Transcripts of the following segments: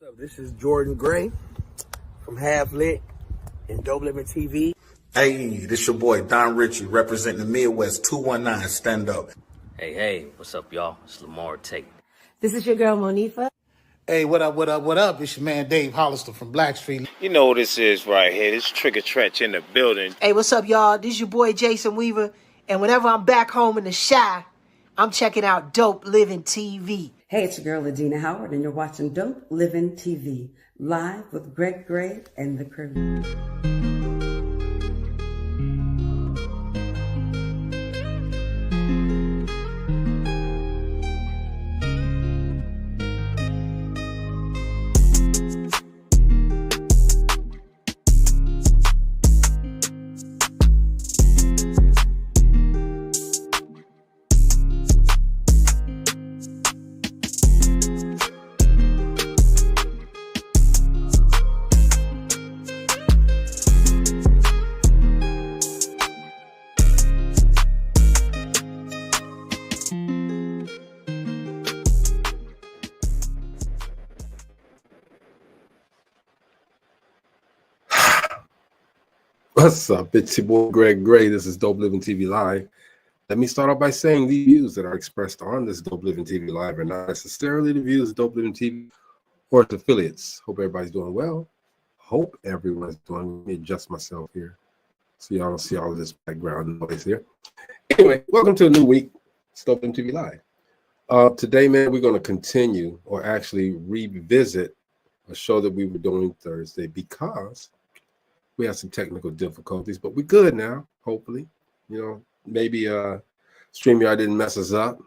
What's up? This is Jordan Gray from Half Lit and DopelivenTV. Hey, this your boy Don Ritchie representing the Midwest 219 Stand Up. Hey, what's up, y'all? It's Lamar Tate. This is your girl, Monifa. Hey, what up? It's your man, Dave Hollister from Blackstreet. You know what this is right here. This Trigger Trench in the building. Hey, what's up, y'all? This is your boy, Jason Weaver. And whenever I'm back home in the Chi, I'm checking out Dope Living TV. Hey, it's your girl, Adina Howard, and you're watching Dope Living TV, live with Greg Gray and the crew. What's up? It's your boy Greg Gray. This is Dope Living TV Live. Let me start off by saying the views that are expressed on this Dope Living TV Live are not necessarily the views of Dope Living TV or its affiliates. Hope everybody's doing well. Hope everyone's doing. Let me adjust myself here so y'all don't see all of this background noise here. Anyway, welcome to a new week. It's Dope Living TV Live. Today, man, we're going to continue or actually revisit a show that we were doing Thursday because we had some technical difficulties, but we're good now, hopefully. You know, maybe StreamYard didn't mess us up.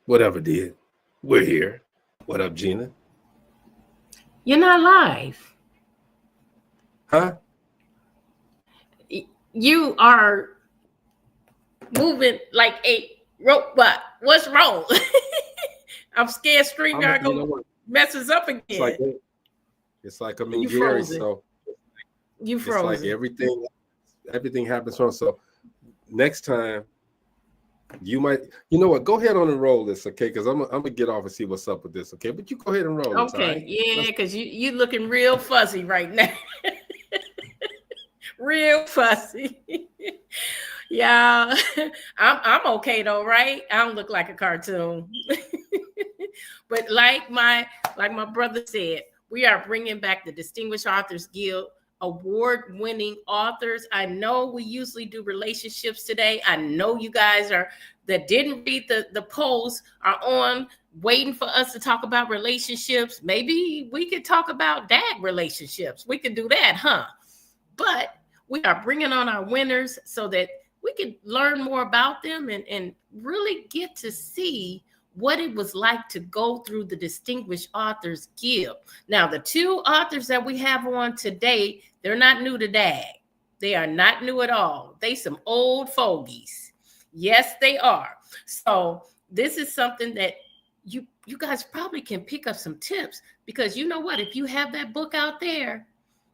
Whatever did. We're here. What up, Gina? You're not live. Huh? You are moving like a robot. What's wrong? I'm scared StreamYard gonna mess us up again. It's like I'm in Gary, so you froze. It's like everything happens from. So next time, you might, you know what? Go ahead on and roll this, okay? Because I'm gonna get off and see what's up with this, okay? But you go ahead and roll this. Okay, right? Yeah, because you looking real fuzzy right now. Real fuzzy. Yeah, I'm okay though, right? I don't look like a cartoon. But like my brother said, we are bringing back the Distinguished Authors Guild award-winning authors. I know we usually do relationships today. I know you guys that didn't read the polls are on waiting for us to talk about relationships. Maybe we could talk about D.A.G relationships. We could do that, huh? But we are bringing on our winners so that we could learn more about them and really get to see what it was like to go through the Distinguished Authors Guild. Now, the two authors that we have on today, they're not new to D.A.G. They are not new at all. They some old fogies. Yes, they are. So this is something that you guys probably can pick up some tips, because you know what? If you have that book out there,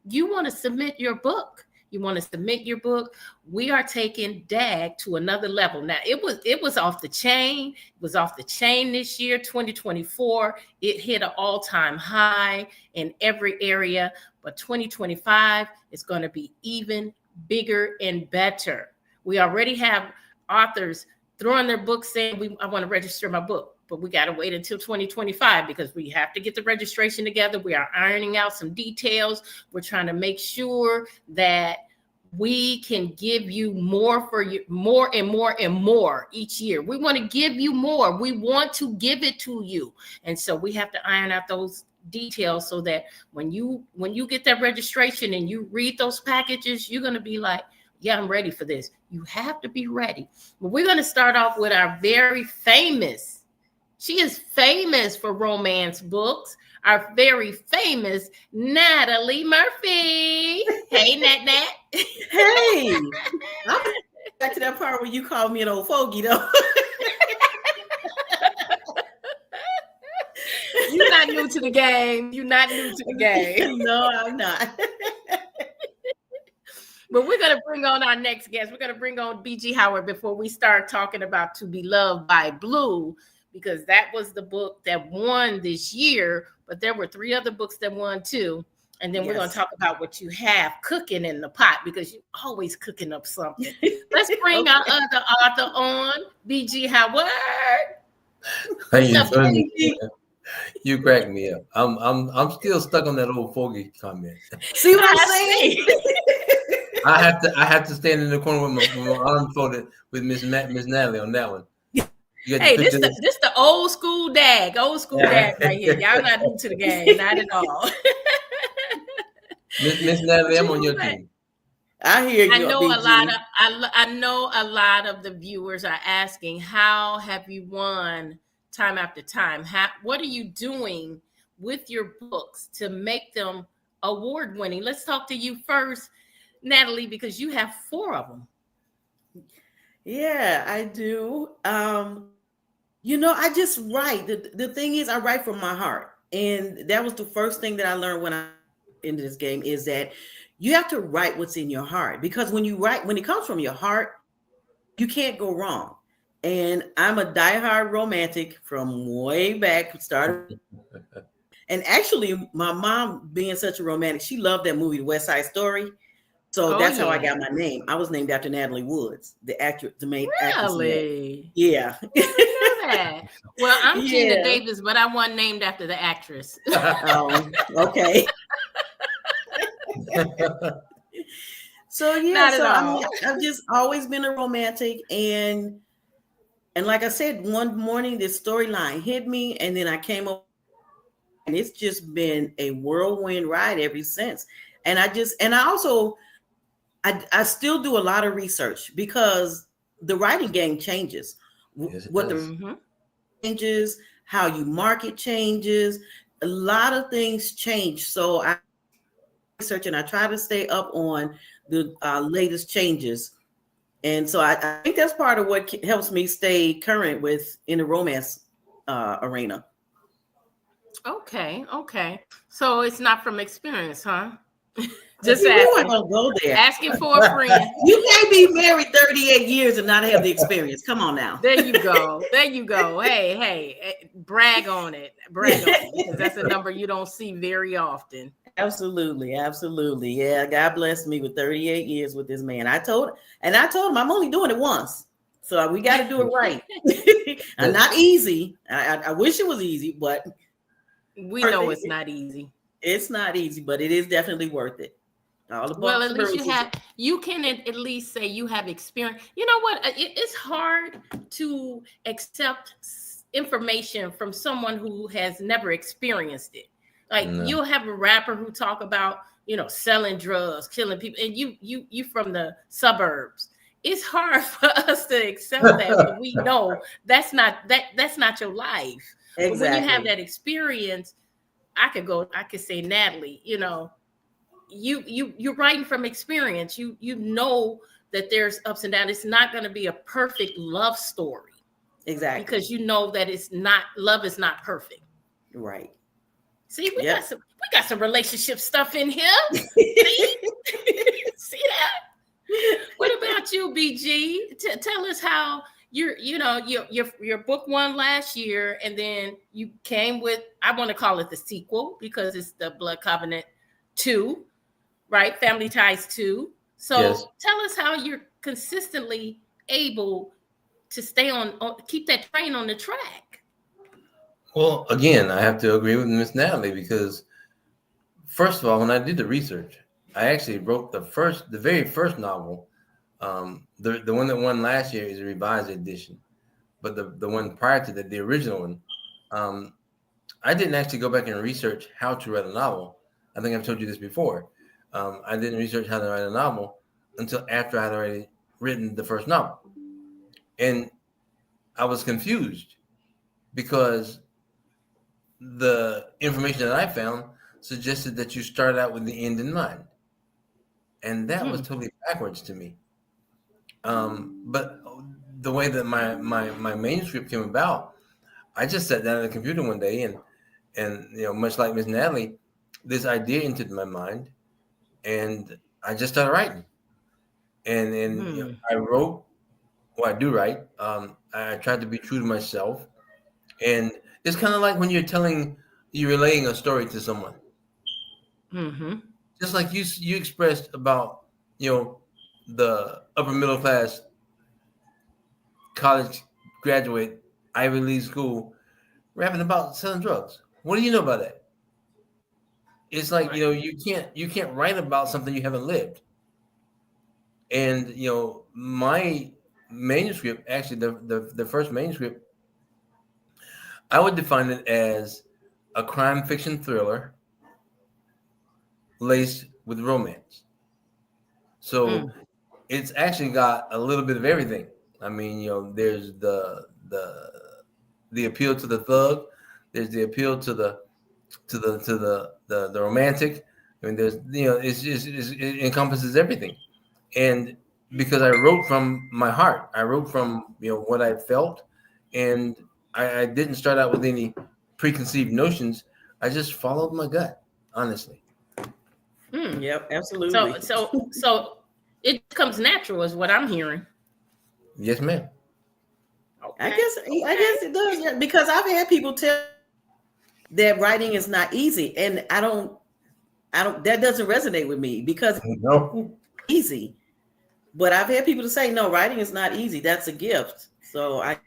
you want to submit your book. We are taking D.A.G to another level. Now, it was off the chain. It was off the chain this year, 2024. It hit an all-time high in every area. But 2025 is going to be even bigger and better. We already have authors throwing their books saying, I want to register my book. But we got to wait until 2025 because we have to get the registration together. We are ironing out some details. We're trying to make sure that we can give you more for you, more and more and more each year. We want to give you more. We want to give it to you. And so we have to iron out those details so that when you get that registration and you read those packages, you're going to be like, yeah, I'm ready for this. You have to be ready. But we're going to start off with our very famous. She is famous for romance books. Our very famous Natalie Murphy. Hey, Nat. Hey. I'm back to that part where you called me an old fogey, though. You're not new to the game. No, I'm not. But we're going to bring on our next guest. We're going to bring on B.G. Howard before we start talking about To Be Loved by Blue, because that was the book that won this year, but there were 3 other books that won too. And then we're going to talk about what you have cooking in the pot, because you're always cooking up something. Let's bring our other author on, B.G. Howard. How you doing? You crack me up. I'm still stuck on that old fogey comment. See what I'm saying? I have to stand in the corner with my arms folded with Miss Natalie on that one. Hey, this the old school DAG right here. Y'all not new to the game, not at all. Miss Natalie, I'm on your team. I hear you. I know a lot of the viewers are asking, how have you won time after time? What are you doing with your books to make them award winning? Let's talk to you first, Natalie, because you have 4 of them. Yeah, I do. I just write. The thing is, I write from my heart. And that was the first thing that I learned when I into this game, is that you have to write what's in your heart, because when you write, when it comes from your heart, you can't go wrong. And I'm a diehard romantic from way back, started. And actually, my mom, being such a romantic, she loved that movie, West Side Story. So that's how I got my name. I was named after Natalie Woods, the actress, the main actress. Really? Yeah. That. Well, I'm Gina Davis, but I wasn't named after the actress. Okay. So I've just always been a romantic, and like I said, one morning this storyline hit me, and then I came up, and it's just been a whirlwind ride ever since. And I still do a lot of research, because the writing game changes. Yes, changes, how you market changes, a lot of things change. So I research and I try to stay up on the latest changes. And so I think that's part of what helps me stay current in the romance arena. Okay. So it's not from experience, huh? Just asking. Go there. Asking for a friend. You can't be married 38 years and not have the experience. Come on now. There you go. Hey, brag on it. Because that's a number you don't see very often. Absolutely. Yeah, God blessed me with 38 years with this man. I told him I'm only doing it once. So we got to do it right. And not easy. I wish it was easy, but we know it's not easy. It's not easy, but it is definitely worth it. Well, at least you can at least say you have experience. You know what? It's hard to accept information from someone who has never experienced it. Like you'll have a rapper who talk about, selling drugs, killing people, and you from the suburbs. It's hard for us to accept that, but we know that's not your life. Exactly. But when you have that experience, I could say, Natalie, you're writing from experience. You know that there's ups and downs. It's not going to be a perfect love story. Exactly. That love is not perfect. Right. See, we got some relationship stuff in here. See that? What about you, BG? Tell us how your book won last year, and then you came with, I want to call it the sequel because it's the Blood Covenant 2, right? Family Ties 2. So Tell us how you're consistently able to keep that train on the track. Well, again, I have to agree with Miss Natalie, because first of all, when I did the research, I actually wrote the very first novel. The one that won last year is a revised edition, but the one prior to that, the original one, I didn't actually go back and research how to write a novel. I think I've told you this before. I didn't research how to write a novel until after I had already written the first novel, and I was confused because the information that I found suggested that you start out with the end in mind, and that was totally backwards to me. But the way that my manuscript came about, I just sat down at the computer one day and much like Miss Natalie, this idea entered my mind, and I just started writing. And I wrote, well, I do write. I tried to be true to myself. And it's kind of like when you're relaying a story to someone. Mm-hmm. Just like you expressed about, the upper middle class college graduate, Ivy League school, rapping about selling drugs. What do you know about that? It's like, you can't write about something you haven't lived. And my manuscript, actually the first manuscript, I would define it as a crime fiction thriller laced with romance. So it's actually got a little bit of everything. I mean, there's the appeal to the thug, there's the appeal to the romantic. I mean, there's it encompasses everything. And because I wrote from my heart, I wrote from what I felt, and I didn't start out with any preconceived notions. I just followed my gut, honestly. Yep, absolutely. So it comes natural, is what I'm hearing. Yes, ma'am. Okay. I guess it does, because I've had people tell that writing is not easy, and I don't. That doesn't resonate with me because it's easy. But I've had people to say, no, writing is not easy. That's a gift. So I.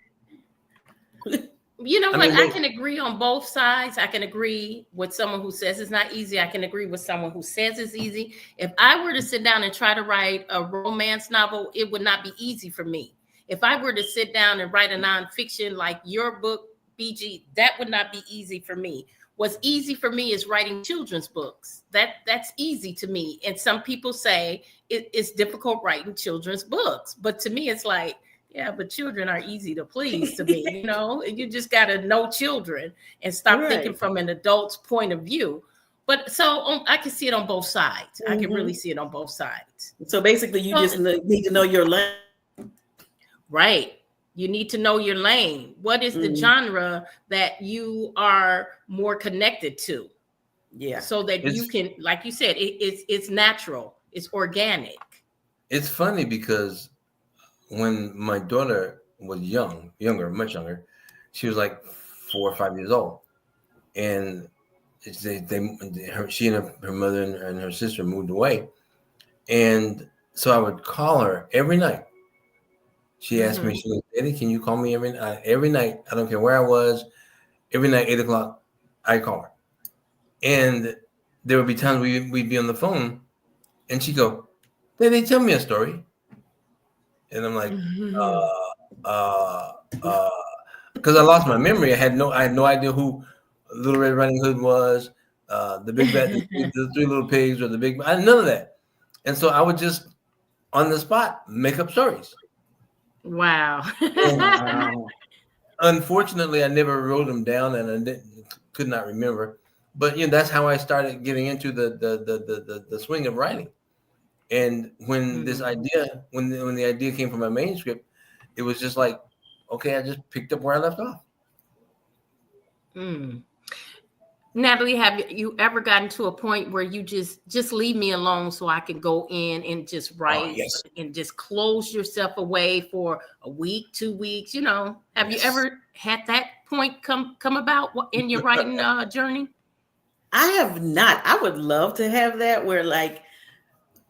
I can agree on both sides. I can agree with someone who says it's not easy. I can agree with someone who says it's easy. If I were to sit down and try to write a romance novel, it would not be easy for me. If I were to sit down and write a nonfiction like your book, BG, that would not be easy for me. What's easy for me is writing children's books. That's easy to me. And some people say it's difficult writing children's books. But to me, it's like, yeah, but children are easy to please to me. You just got to know children and stop thinking from an adult's point of view. But so I can see it on both sides. I can really see it on both sides. So basically, you just need to know your lane. Right. You need to know your lane. What is the genre that you are more connected to? Yeah. So that you can, like you said, it's natural. It's organic. It's funny because when my daughter was much younger, she was like 4 or 5 years old, and she and her mother and her sister moved away, and so I would call her every night. She asked me, she goes, "Eddie, can you call me every night? I don't care where I was. Every night, 8 o'clock, I call her." And there would be times we'd be on the phone, and she'd go, "Daddy, tell me a story." And I'm like, because I lost my memory. I had no idea who Little Red Riding Hood was, the Big Bad, the Three Little Pigs, or the Big. I had none of that, and so I would just on the spot make up stories. Wow. Unfortunately, I never wrote them down, and I could not remember. But that's how I started getting into the swing of writing. And when this idea, when the idea came from my manuscript, it was just like, okay, I just picked up where I left off. Natalie, have you ever gotten to a point where you just leave me alone so I can go in and just write and just close yourself away for a week, 2 weeks? Have you ever had that point come about in your writing journey? I have not. I would love to have that where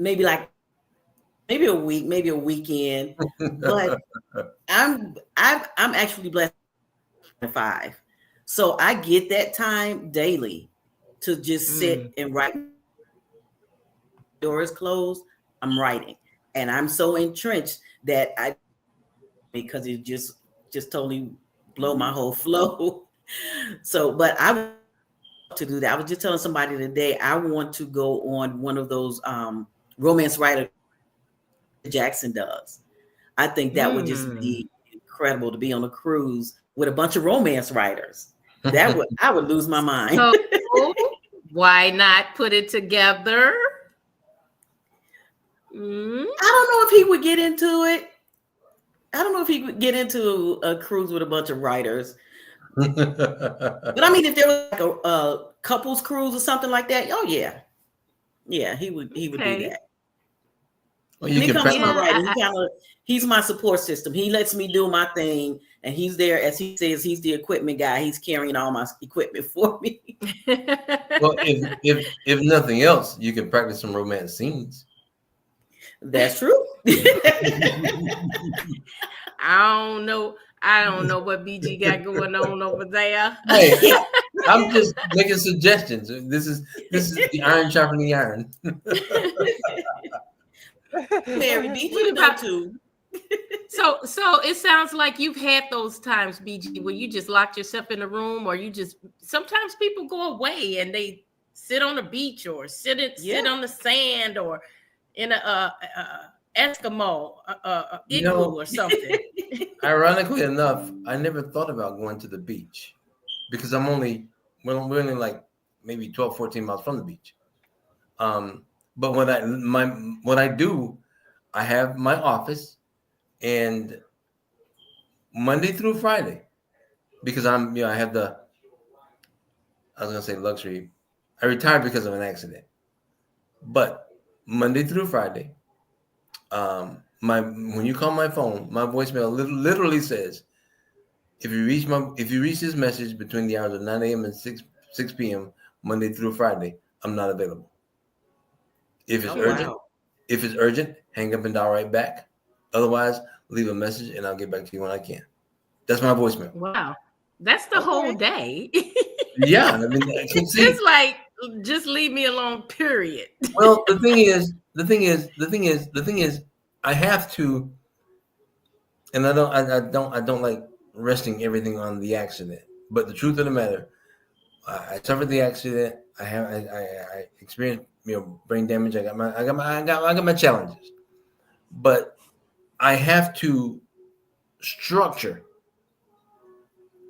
maybe a week, maybe a weekend. But I'm actually blessed at 5. So I get that time daily to just sit and write. Door is closed, I'm writing. And I'm so entrenched that because it just totally blow my whole flow. So, but I want to do that. I was just telling somebody today, I want to go on one of those romance writer Jackson does. I think that would just be incredible to be on a cruise with a bunch of romance writers. I would lose my mind. So, why not put it together? I don't know if he would get into it. I don't know if he would get into a cruise with a bunch of writers. But I mean, if there was a couples cruise or something like that, oh yeah, he would do that. Well, And you he can comes from practice. right. He's my support system. He lets me do my thing, and he's there, as he says, he's the equipment guy. He's carrying all my equipment for me. Well, if nothing else, you can practice some romance scenes. That's true. I don't know what BG got going on over there. Hey, I'm just making suggestions. This is the iron sharpening iron. Mary, BG know too. So it sounds like you've had those times, BG, where you just locked yourself in a room, or you just, sometimes people go away and they sit on the beach or sit on the sand or in a Eskimo igloo or something. Ironically enough, I never thought about going to the beach because we're only like maybe 12, 14 miles from the beach. But what I do, I have my office, and Monday through Friday, because I have I was gonna say luxury. I retired because of an accident, but Monday through Friday, when you call my phone, my voicemail literally says, if you reach this message between the hours of 9 a.m. and 6 p.m. Monday through Friday, I'm not available. If it's urgent, hang up and dial right back. Otherwise, leave a message and I'll get back to you when I can. That's my voicemail. Wow, that's the whole day. Yeah, I mean, it's like, just leave me alone. Period. Well, the thing is, I have to, and I don't like resting everything on the accident. But the truth of the matter, I suffered the accident. I experienced brain damage. I got my challenges, but I have to structure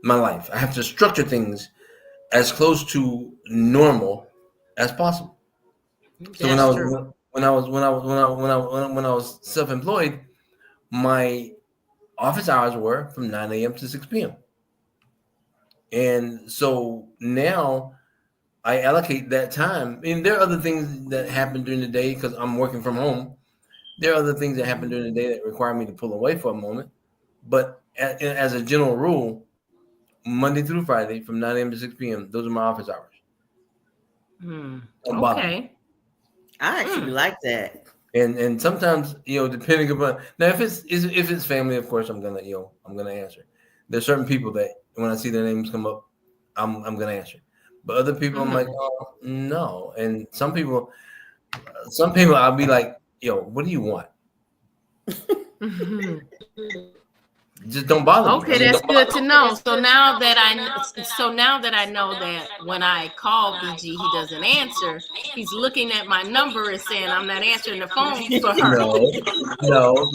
my life. I have to structure things as close to normal as possible. So when I was self-employed, my office hours were from 9 a.m. to 6 p.m. And so now I allocate that time. And there are other things that happen during the day because I'm working from home. There are other things that happen during the day that require me to pull away for a moment. But as a general rule, Monday through Friday from 9 a.m. to 6 p.m., those are my office hours. Okay. I actually like that. And sometimes, depending upon, now if it's family, of course I'm gonna answer. There's certain people that when I see their names come up, I'm gonna answer. But other people, I'm like, oh no. And some people I'll be like, yo, what do you want? Just don't bother me. Okay, that's good to know. So now that I know that when I call BG, he doesn't answer, he's looking at my number and saying I'm not answering the phone for her. No.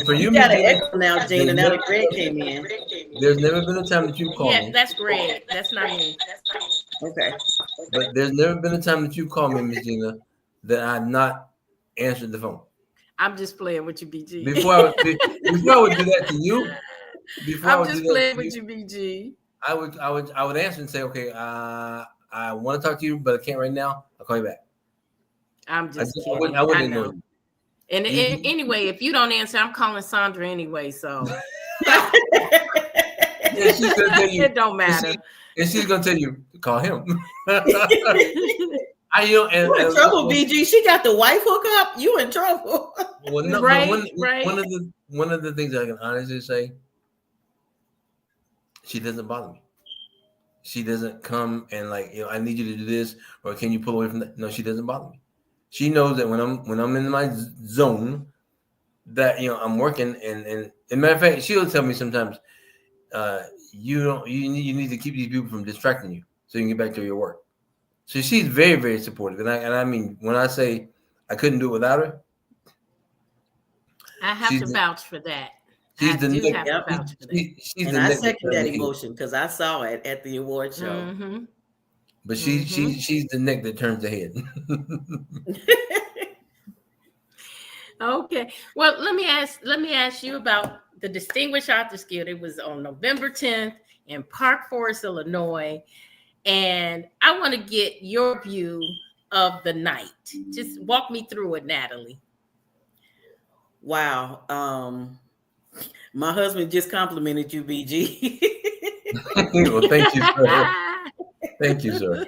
For you, you got an echo now, Gina. Now that Greg came in. There's never been a time that you call me. Yeah, that's Greg. That's not me. Okay. But there's never been a time that you call me, Miss Gina, that I've not answered the phone. I'm just playing with you, BG. Before I would do that to you, I'm just playing with you, BG. I would answer and say, okay, I want to talk to you, but I can't right now. I'll call you back. I'm just kidding. I wouldn't ignore you. And anyway, if you don't answer, I'm calling Sandra anyway. So she's gonna tell you, it don't matter. And she's gonna tell you to call him. You in trouble, BG. She got the wife hookup. You in trouble. Well, no, right. One of the things I can honestly say, she doesn't bother me. She doesn't come and like, I need you to do this, or can you pull away from that? No, she doesn't bother me. She knows that when I'm in my zone, that I'm working, and matter of fact, she'll tell me sometimes, you need to keep these people from distracting you so you can get back to your work. So she's very, very supportive, and I mean, when I say I couldn't do it without her, I have to vouch for that. She's I do have to vouch for that. And I second that emotion because I saw it at the award show. Mm-hmm. But she's the neck that turns the head. Okay. Well, let me ask you about the Distinguished Authors Guild. It was on November 10th in Park Forest, Illinois. And I want to get your view of the night. Just walk me through it, Natalie. Wow. My husband just complimented you, BG. Well, thank you, sir. Thank you, sir.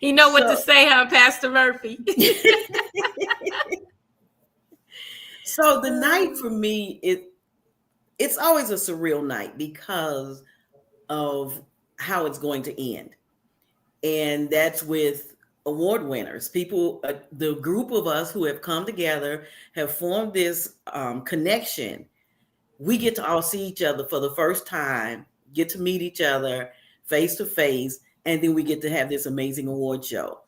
You know what to say, huh, Pastor Murphy? So the night for me, it's always a surreal night because of how it's going to end. And that's with award winners. People, the group of us who have come together have formed this connection. We get to all see each other for the first time, get to meet each other face to face, and then we get to have this amazing award show.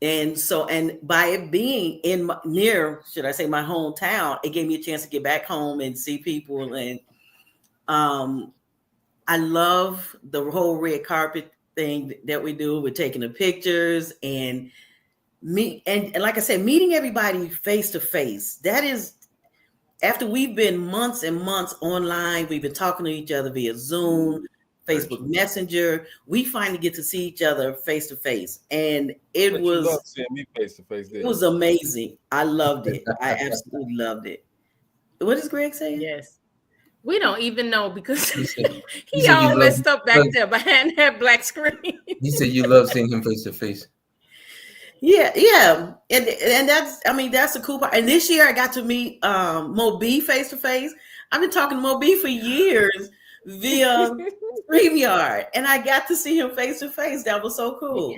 And so, and by it being in near, should I say, my hometown, it gave me a chance to get back home and see people. And I love the whole red carpet thing that we do. We're taking the pictures and and like I said, meeting everybody face to face. That is, after we've been months and months online, we've been talking to each other via Zoom, Facebook Messenger. We finally get to see each other face to face, and it was seeing me face to face. It was amazing. I loved it. I absolutely loved it. What is Greg saying? Yes. We don't even know because he all messed up back there behind that black screen. He said you love seeing him face to face. Yeah. And that's, I mean, that's the cool part. And this year I got to meet Mo B face to face. I've been talking to Mo B for years via StreamYard, and I got to see him face to face. That was so cool.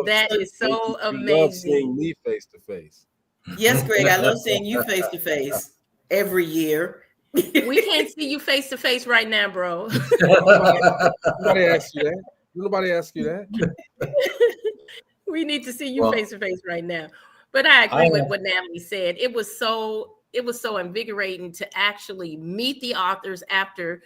That is so amazing. You love seeing me face to face. Yes, Greg, I love seeing you face to face every year. We can't see you face to face right now, bro. Nobody asked you that. Nobody asked you that. We need to see you face to face right now. But I agree with what Natalie said. It was so invigorating to actually meet the authors after,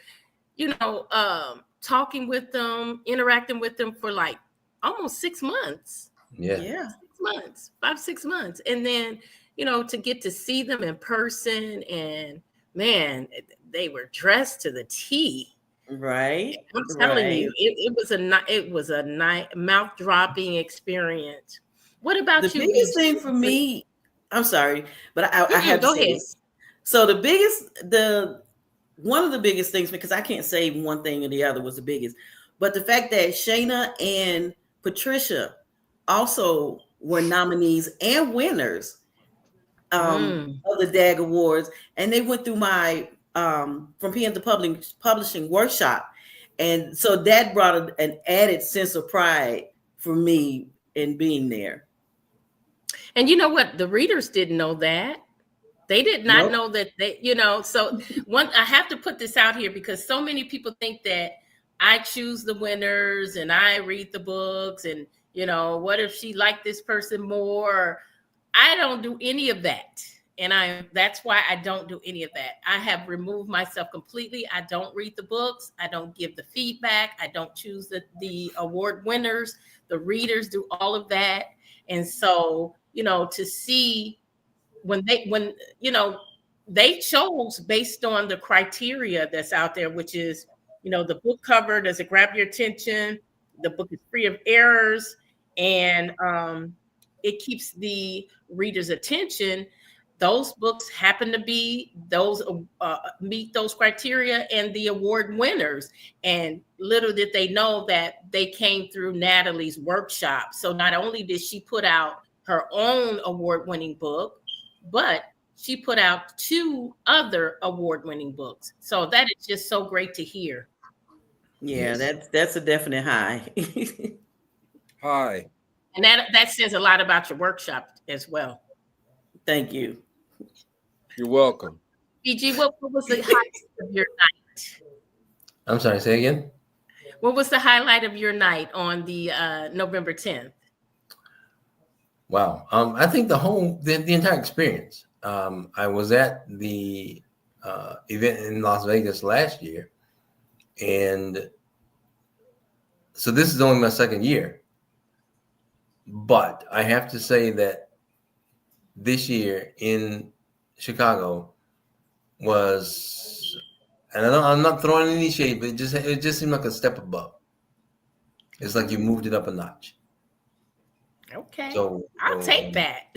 talking with them, interacting with them for like almost 6 months. Yeah. 6 months, 5-6 months. And then, to get to see them in person, and man, they were dressed to the T. Right. I'm telling you, it was a mouth-dropping experience. What about you? The biggest thing for me, I'm sorry, but I have to say this. So one of the biggest things, because I can't say one thing or the other was the biggest, but the fact that Shayna and Patricia also were nominees and winners of the D.A.G Awards, and they went through my from Pen to Publishing workshop, and so that brought an added sense of pride for me in being there. And you know what? The readers didn't know that. They did not know that so I have to put this out here because so many people think that I choose the winners and I read the books and, what if she liked this person more? I don't do any of that. And that's why I don't do any of that. I have removed myself completely. I don't read the books. I don't give the feedback. I don't choose the award winners. The readers do all of that. And so, to see when they chose based on the criteria that's out there, which is, the book cover, does it grab your attention? The book is free of errors, and it keeps the reader's attention. Those books happen to be meet those criteria and the award winners. And little did they know that they came through Natalie's workshop. So not only did she put out her own award-winning book, but she put out 2 other award-winning books. So that is just so great to hear. Yeah, that's a definite high. Hi. And that says a lot about your workshop as well. Thank you. You're welcome. DG, what was the highlight of your night? I'm sorry, say again? What was the highlight of your night on the November 10th? Wow. I think the entire experience. I was at the event in Las Vegas last year. And so this is only my second year. But I have to say that this year in Chicago was, and I'm not throwing any shade, but it just seemed like a step above. It's like you moved it up a notch. Okay. So I'll take that.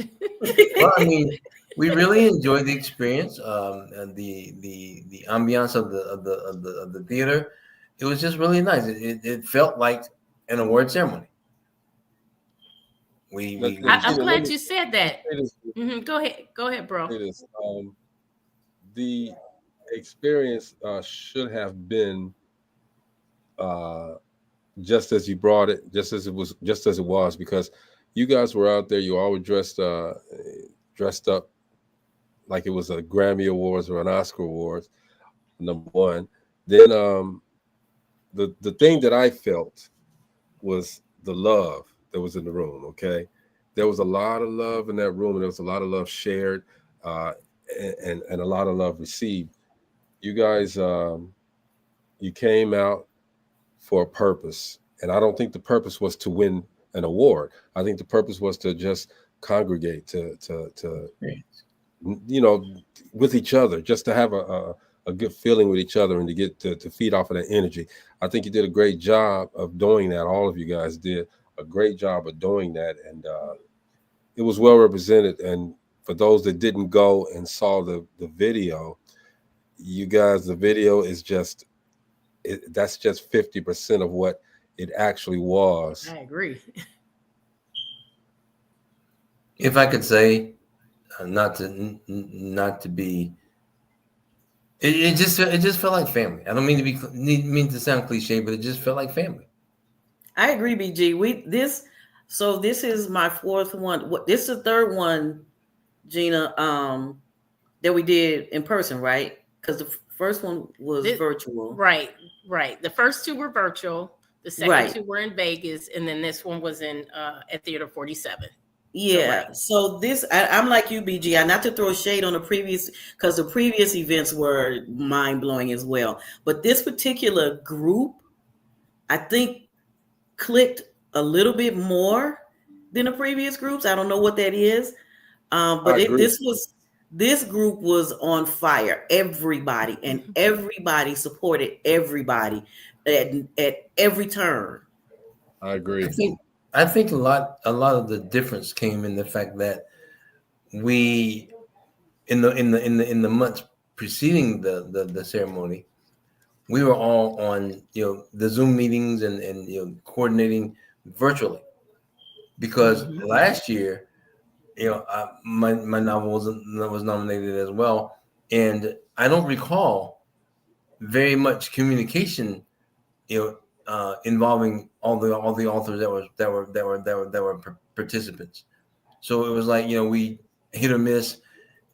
Well, I mean, We really enjoyed the experience, and the ambiance of the theater. It was just really nice. It felt like an award ceremony. I'm glad you said that. Go ahead, bro. The experience should have been just as you brought it, just as it was, because you guys were out there. You all were dressed up like it was a Grammy Awards or an Oscar Awards. Number one, then the thing that I felt was the love that was in the room. Okay, there was a lot of love in that room, and there was a lot of love shared, and a lot of love received. You guys, you came out for a purpose, and I don't think the purpose was to win an award. I think the purpose was to just congregate, to with each other, just to have a good feeling with each other, and to get to feed off of that energy. I think you did a great job of doing that. All of you guys did a great job of doing that, and it was well represented. And for those that didn't go and saw the video, you guys, the video is just that's just 50% of what it actually was. I agree. If I could say, not to be, it just felt like family. I don't mean to sound cliche, but it just felt like family. I agree, BG. This is my fourth one. This is the third one, Gina, that we did in person, right? Because the first one was virtual. Right. The first two were virtual. The second two were in Vegas, and then this one was in at Theater 47. Yeah. So this, I'm like you, BG. Not to throw shade on the previous, because the previous events were mind blowing as well. But this particular group, I think, clicked a little bit more than the previous groups. I don't know what that is, but this group was on fire. Everybody supported everybody at every turn. I agree. I think a lot of the difference came in the fact that we, in the months preceding the ceremony, we were all on the Zoom meetings and coordinating virtually, because last year my novel was nominated as well, and I don't recall very much communication involving all the authors that were participants. So it was like we hit or miss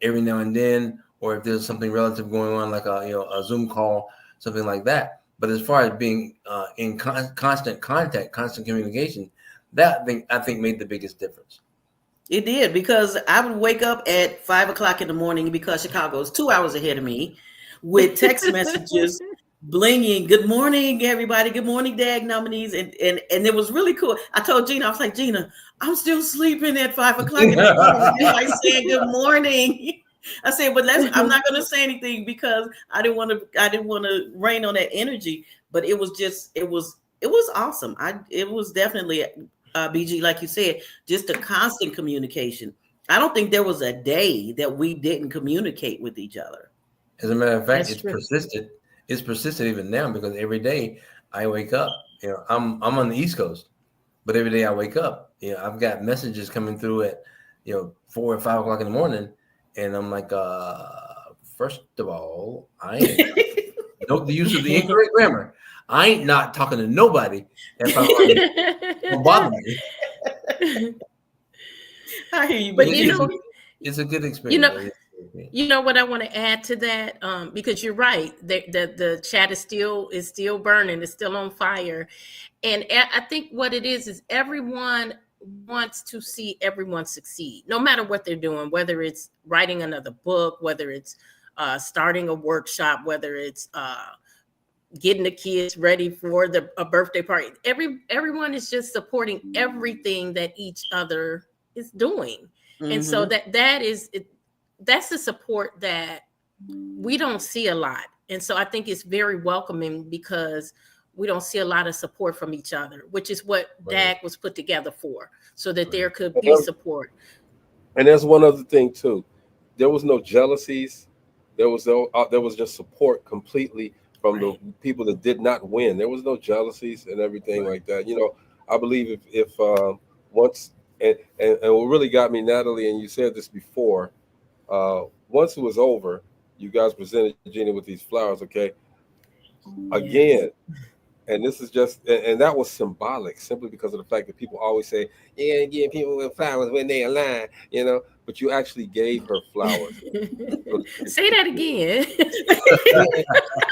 every now and then, or if there's something relative going on, like a Zoom call, something like that. But as far as being in constant contact, constant communication, that I think made the biggest difference. It did, because I would wake up at 5 o'clock in the morning, because Chicago is 2 hours ahead of me, with text messages blinging. Good morning, everybody. Good morning, D.A.G nominees. And it was really cool. I told Gina, I was like, Gina, I'm still sleeping at 5 o'clock in the morning. Like saying good morning. I said, but I'm not going to say anything, because I didn't want to rain on that energy. But it was awesome. It was definitely BG, like you said, just a constant communication. I don't think there was a day that we didn't communicate with each other. As a matter of fact, it's persistent. It's persistent even now, because every day I wake up, I'm on the East Coast, but every day I wake up, I've got messages coming through at 4 or 5 o'clock in the morning, and I'm like, first of all, note the use of the incorrect grammar. I ain't not talking to nobody if I'm bother me. I hear you, but it's a good experience. You know what I want to add to that, because you're right. The chat is still burning. It's still on fire, and I think what it is everyone wants to see everyone succeed, no matter what they're doing. Whether it's writing another book, whether it's starting a workshop, whether it's getting the kids ready for a birthday party. Everyone is just supporting everything that each other is doing, and so that's the support that we don't see a lot. And so I think it's very welcoming, because we don't see a lot of support from each other, which is what D.A.G was put together for, so that there could be support. And there's one other thing too. there was no jealousies. There was just support completely from the people that did not win. There was no jealousies and everything like that. I believe if once and what really got me, Natalie, and you said this before, once it was over, you guys presented Gina with these flowers, okay? Again, and this is just, and that was symbolic simply because of the fact that people always say, yeah, give people with flowers when they align, but you actually gave her flowers. Say that again.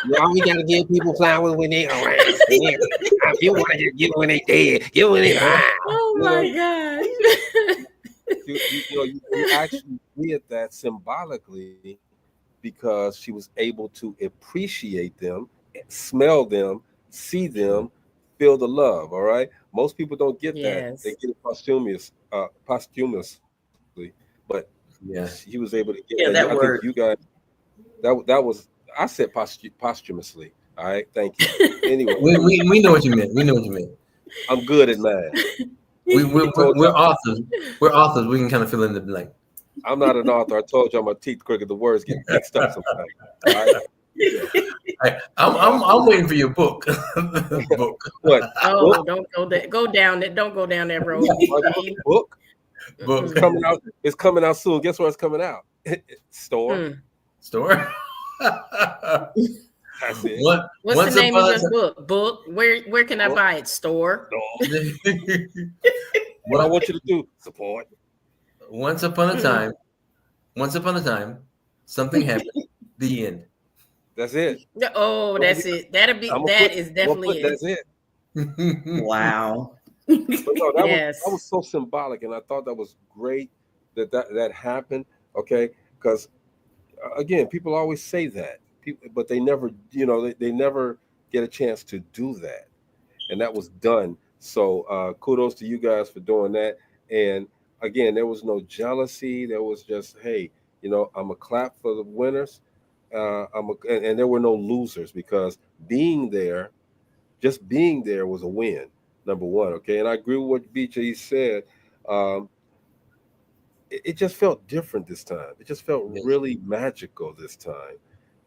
You always got to give people flowers when they around. If you want to just give when they dead, give when they alive. Oh my gosh. You actually did that symbolically because she was able to appreciate them, smell them, see them, feel the love. All right. Most people don't get that. They get it posthumously, but he was able to get that. That I word. Think you guys. That was. I said posthumously. All right. Thank you. Anyway, we know what you meant. We know what you meant. I'm good at math. We're authors. We're authors. We can kind of fill in the blank. I'm not an author. I told y'all my teeth crooked. The words get mixed up sometimes. All right? I'm waiting for your book. Book. What? Oh, don't go that. Go down that. Don't go down that road. Book. It's coming out. It's coming out soon. Guess where it's coming out? Store. Store. That's it. What's the name of your book? Book. Where can I buy it? Store. What I want you to do, support. Once upon a time, something happened. The end. That's it. Oh, that's it. That is definitely it. That's it. Wow. But no, that was so symbolic, and I thought that was great that happened. Okay, because again, people always say that, but they never, they never get a chance to do that, and that was done. So kudos to you guys for doing that. And again, there was no jealousy. There was just, hey, I'm a clap for the winners. And there were no losers because just being there was a win. Number one, okay. And I agree with what BJ said. It just felt different this time. It just felt really magical this time.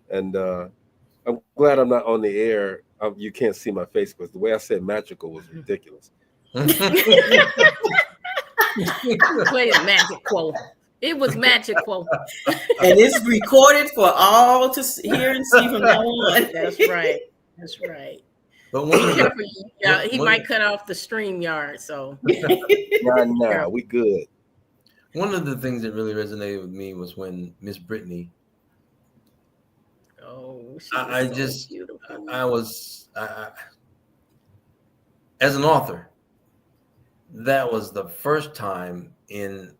And I'm glad I'm not on the air. You can't see my face because the way I said magical was ridiculous. Play a magic quote. It was magical. And it's recorded for all to hear and see from now on. That's right. That's right. But he might cut off the StreamYard. So nah, we good. One of the things that really resonated with me was when Miss Brittany. Oh, I just beautiful. I was as an author. That was the first time in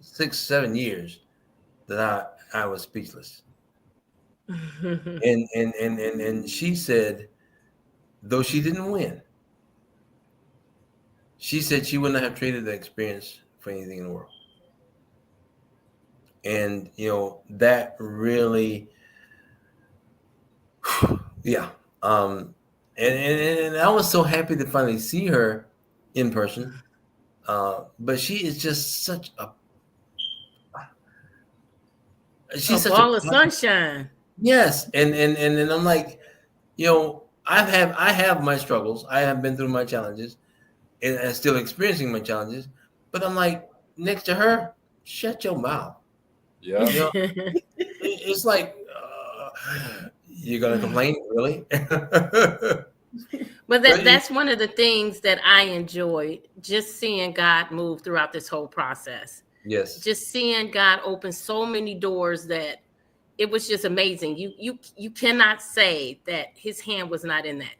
6-7 years that I was speechless. and she said, though she didn't win, she said she wouldn't have traded the experience for anything in the world. And that really, yeah. And I was so happy to finally see her in person. But she is just such a ball of sunshine. Yes. And I'm like, I have my struggles. I have been through my challenges and I'm still experiencing my challenges. But I'm like, next to her, shut your mouth. Yeah. It's like, you're going to complain? Really? But that's one of the things that I enjoyed, just seeing God move throughout this whole process. Yes. Just seeing God open so many doors that it was just amazing. You cannot say that his hand was not in that.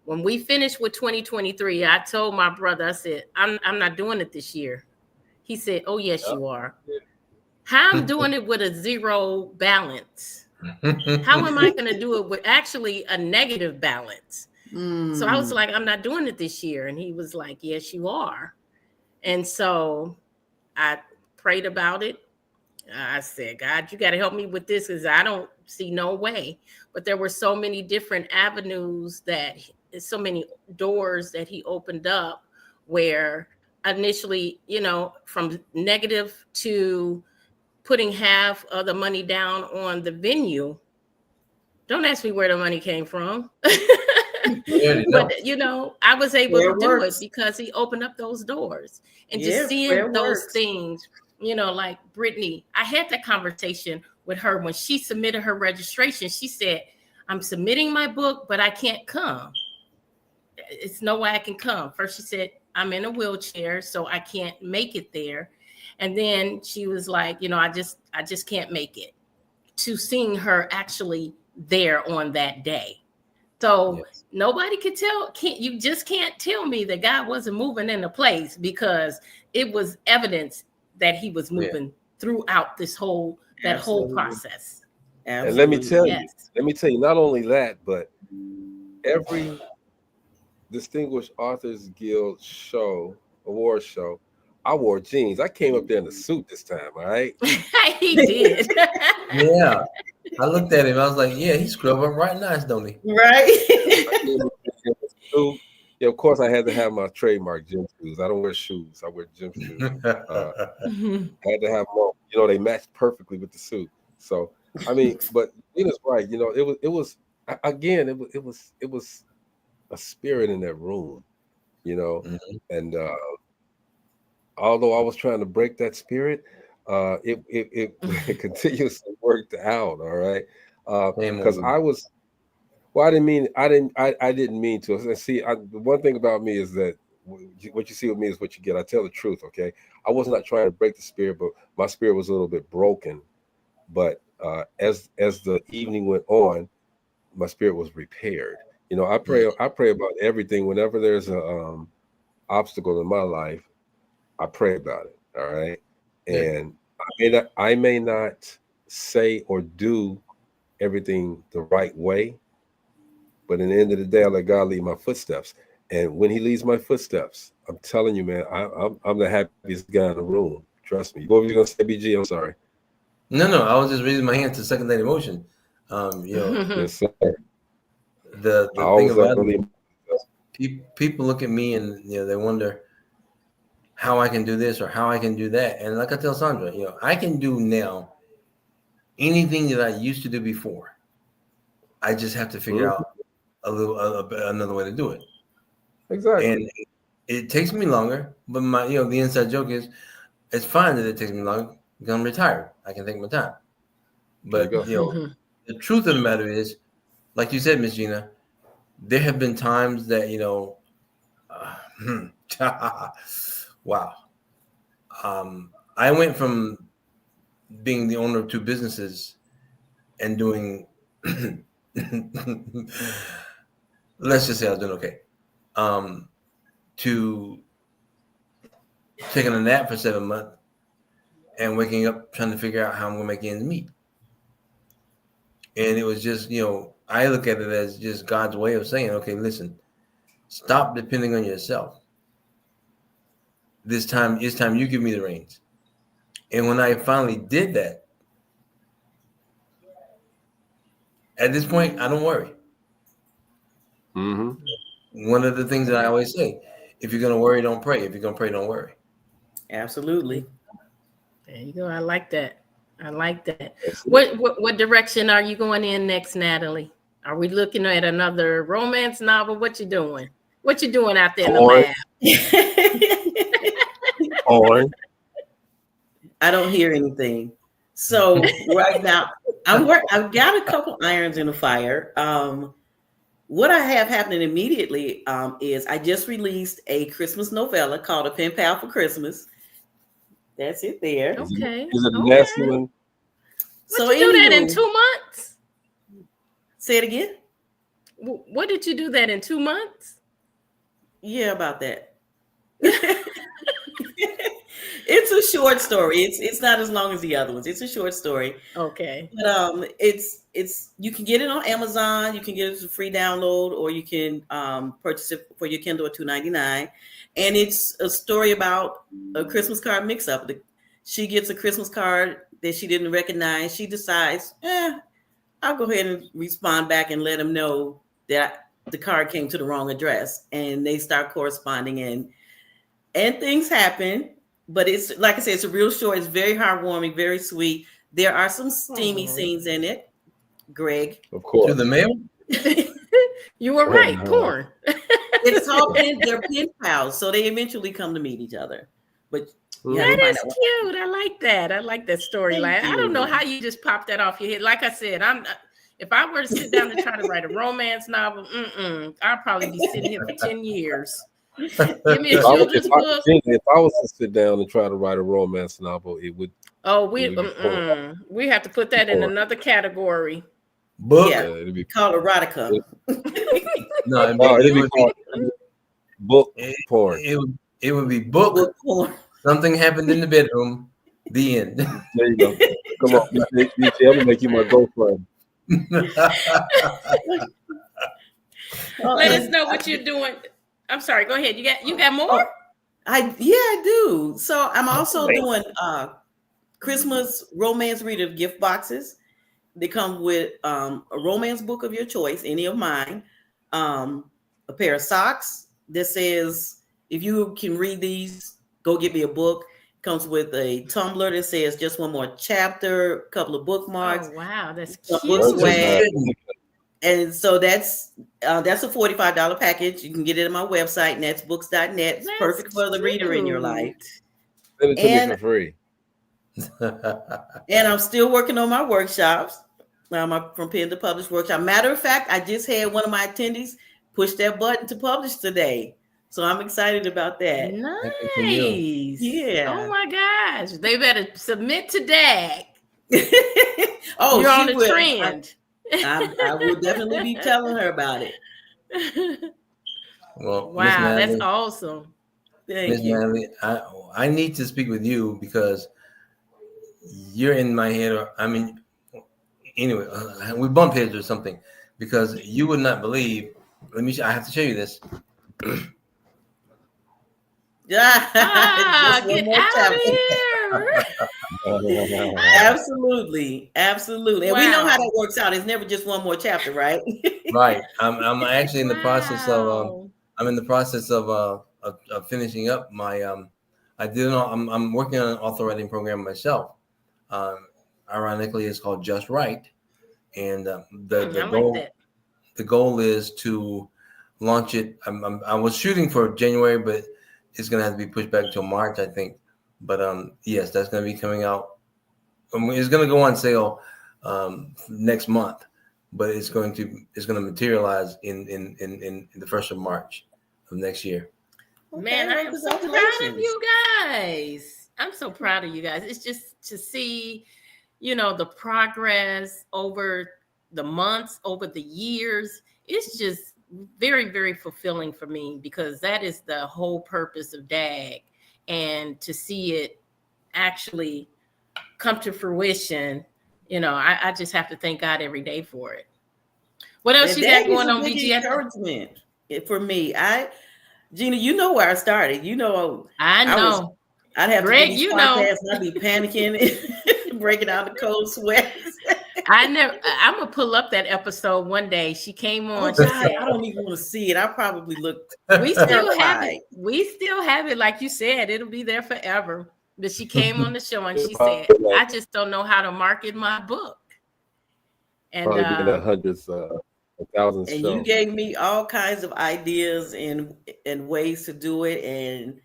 When we finished with 2023, I told my brother, I said, I'm not doing it this year. He said, oh, yes, you are. How I'm doing it with a zero balance? How am I going to do it with actually a negative balance? So I was like, I'm not doing it this year. And he was like, yes, you are. And so I prayed about it. I said, God, you got to help me with this because I don't see no way. But there were so many different avenues so many doors that he opened up where initially, from negative to putting half of the money down on the venue. Don't ask me where the money came from. But you know, I was able to do it because he opened up those doors. And just seeing those things, you know, like Brittany, I had that conversation with her when she submitted her registration. She said, I'm submitting my book, but I can't come. It's no way I can come. First, she said, I'm in a wheelchair, so I can't make it there. And then she was like, you know, I just can't make it. To seeing her actually there on that day. So nobody could tell, you just can't tell me that God wasn't moving into place, because it was evidence that he was moving throughout this whole process. And let me tell you, not only that, but every Distinguished Authors Guild award show, I wore jeans. I came up there in a suit this time, all right? He did. Yeah. I looked at him. I was like, yeah, he scrubbed up right nice, don't he? Right. Yeah, of course, I had to have my trademark gym shoes. I don't wear shoes. I wear gym shoes. I had to have them. You know, they matched perfectly with the suit. So, I mean, but Gina's right. You know, it was a spirit in that room. You know, and although I was trying to break that spirit, it continuously worked out. All right, because I didn't mean to. See, the one thing about me is that what you see with me is what you get. I tell the truth. Okay, I was not trying to break the spirit, but my spirit was a little bit broken. But as the evening went on, my spirit was repaired. You know, I pray about everything. Whenever there's a obstacle in my life, I pray about it. All right. And I may not say or do everything the right way, but in the end of the day, I let God lead my footsteps. And when he leads my footsteps, I'm telling you, man, I'm the happiest guy in the room. Trust me. What were you gonna say, BG? I'm sorry. No, I was just raising my hand to second that emotion. You know, yes, sir. The thing about it, people look at me and you know they wonder how I can do this or how I can do that. And like I tell Sandra, you know, I can do now anything that I used to do before. I just have to figure out another way to do it. Exactly. And it takes me longer, but the inside joke is it's fine that it takes me longer because I'm retired. I can take my time. But the truth of the matter is, like you said, Miss Gina, there have been times that wow. I went from being the owner of 2 businesses and doing let's just say I was doing okay. To taking a nap for 7 months and waking up trying to figure out how I'm gonna make ends meet. And it was just, I look at it as just God's way of saying, okay, listen, stop depending on yourself. It's time you give me the reins. And when I finally did that, at this point, I don't worry. One of the things that I always say, if you're going to worry, don't pray. If you're going to pray, don't worry. Absolutely. There you go. I like that. What direction are you going in next, Natalie? Are we looking at another romance novel? What you doing? What you doing out there in the lab? I don't hear anything. So right now, I've got a couple irons in the fire. What I have happening immediately is I just released a Christmas novella called A Pen Pal for Christmas. That's it there. Okay. Is it a nasty one? So you do that in 2 months? Say it again. What did you do that in 2 months? Yeah, about that. It's a short story. It's not as long as the other ones. It's a short story. Okay. But it's you can get it on Amazon. You can get it as a free download, or you can purchase it for your Kindle at $2.99. And it's a story about a Christmas card mix-up. She gets a Christmas card that she didn't recognize. She decides, I'll go ahead and respond back and let them know that the card came to the wrong address. And they start corresponding, and things happen. but it's like I said, it's a real short. It's very heartwarming, very sweet. There are some steamy scenes in it, Greg. Of course. To the mail? You were right. Porn. It's all they're pen pals, so they eventually come to meet each other. But that is cute. I like that. I like that storyline. I don't know how you just popped that off your head. Like I said, if I were to sit down and try to write a romance novel, I'd probably be sitting here for 10 years. Give me a children's book. If I was to sit down and try to write a romance novel, it would. Oh, we have to put that in another category. Book. Yeah, it'd be called erotica. No, it'd be called book porn. It would be book porn. Something happened in the bedroom. The end. There you go. Come on, I'm gonna make you my girlfriend. Let us know what you're doing. I'm sorry. Go ahead. You got more? I do. So I'm also doing Christmas romance reader gift boxes. They come with a romance book of your choice, any of mine, a pair of socks that says, if you can read these, go get me a book. Comes with a tumbler that says just one more chapter, a couple of bookmarks. Oh, wow, that's cute. And so that's a $45 package. You can get it on my website, netsbooks.net. It's perfect for the reader in your life. Send it to me for free. And I'm still working on my workshops. My From Pen to Publish workshop. Matter of fact, I just had one of my attendees push that button to publish today. So I'm excited about that. Nice. Yeah. Oh my gosh. They better submit to D.A.G. Oh, you're on the will. trend. I will definitely be telling her about it. Well, wow, that's awesome. Miss Natalie, I need to speak with you because you're in my head. Anyway, we bump heads or something because you would not believe. I have to show you this. Get out of here. Absolutely. And we know how that works out. It's never just one more chapter, right? Right. I'm actually in the process of of finishing up my I'm working on an author writing program myself. Ironically, it's called Just Right, and the goal is to launch it. I was shooting for January, but it's going to have to be pushed back till March, I think. But yes, that's going to be coming out. It's going to go on sale next month, but it's going to materialize in the 1st of March of next year. Man, I am so proud of you guys. I'm so proud of you guys. It's just to see, the progress over the months, over the years. It's just very, very fulfilling for me because that is the whole purpose of D.A.G. And to see it actually come to fruition, I just have to thank God every day for it. What else you got going on, BG? Encouragement for me. Gina, you know where I started. I know. I'd have Greg, to do these podcasts and I'd be panicking, breaking out the cold sweats. I'm gonna pull up that episode one day. She came on. Oh, God, I don't even want to see it. I probably looked. We still have it. We still have it, like you said. It'll be there forever. But she came on the show and she said, "I just don't know how to market my book." And probably been hundreds, thousands. And you gave me all kinds of ideas and ways to do it, and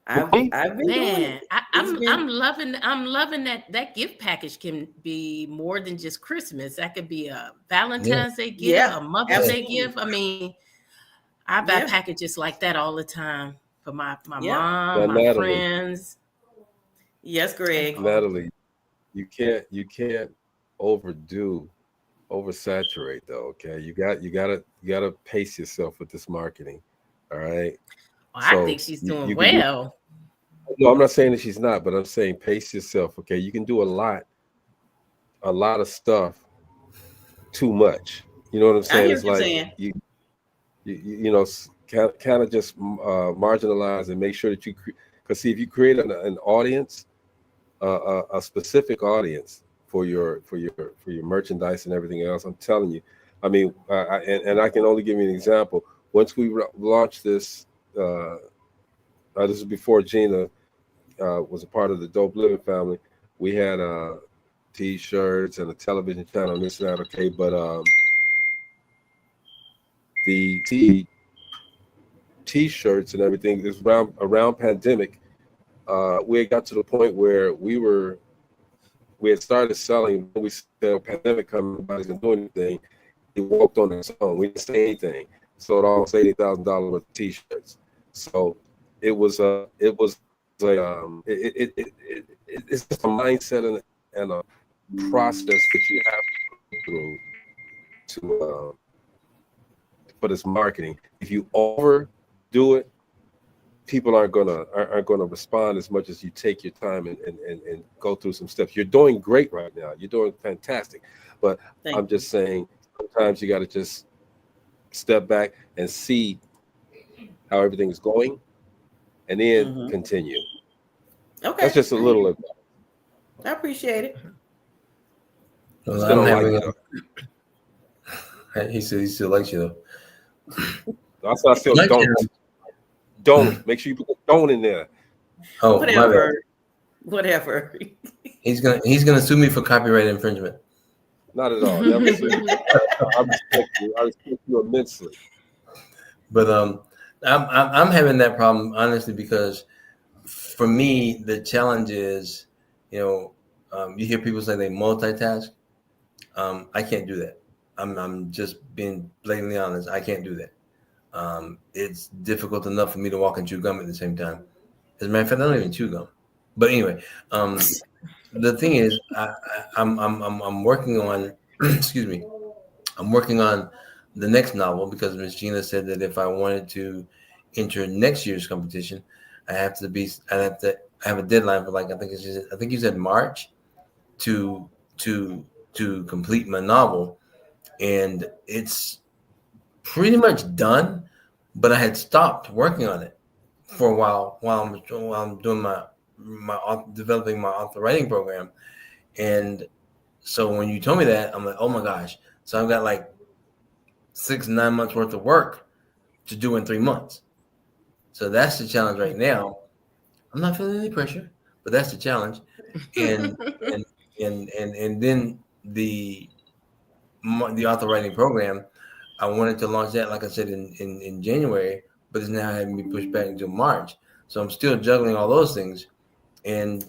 I've been doing it. I'm loving that gift package can be more than just Christmas. That could be a Valentine's Day gift, a Mother's Day gift. I mean, I buy packages like that all the time for my mom, my friends. Yes, Greg. Natalie, you can't oversaturate though. Okay, you gotta pace yourself with this marketing. All right. Well, I think she's doing well. No, I'm not saying that she's not, but I'm saying pace yourself. Okay, you can do a lot of stuff too much. You know what I'm saying? It's like you kind of just marginalize and make sure that because see, if you create an audience, a specific audience for your merchandise and everything else, I'm telling you. I mean, and I can only give you an example. Once we launched this, this is before Gina was a part of the Dope Living family, we had T-shirts and a television channel and this and that. Okay, but the T-shirts and everything is around pandemic. We had got to the point where we had started selling. We said pandemic coming, nobody's gonna do anything. He walked on his own. We didn't say anything. Sold almost $80,000 worth of T-shirts. So it's just a mindset and a process that you have to go through for this marketing. If you overdo it, people aren't gonna respond as much as you take your time and go through some steps. You're doing great right now. You're doing fantastic. But I'm just saying, sometimes you got to just step back and see how everything is going, and then continue. Okay, that's just a little of I appreciate it. Well, he said he still likes you though. That's why I still don't make sure you put the don't in there. Oh, whatever. He's gonna sue me for copyright infringement. Not at all. Never seen I respect you immensely. But I'm having that problem honestly because for me the challenge is, you hear people say they multitask. I can't do that. I'm just being blatantly honest. I can't do that. It's difficult enough for me to walk and chew gum at the same time. As a matter of fact, I don't even chew gum. But anyway, the thing is, I'm working on, excuse me, I'm working on the next novel because Miss Gina said that if I wanted to enter next year's competition, I have a deadline for I think you said March to complete my novel, and it's pretty much done. But I had stopped working on it for a while I'm doing my developing my author writing program. And so when you told me that, I'm like, oh my gosh. So I've got 6-9 months worth of work to do in 3 months. So that's the challenge right now. I'm not feeling any pressure, but that's the challenge. And then the author writing program, I wanted to launch that, like I said, in January, but it's now having me pushed back until March. So I'm still juggling all those things. And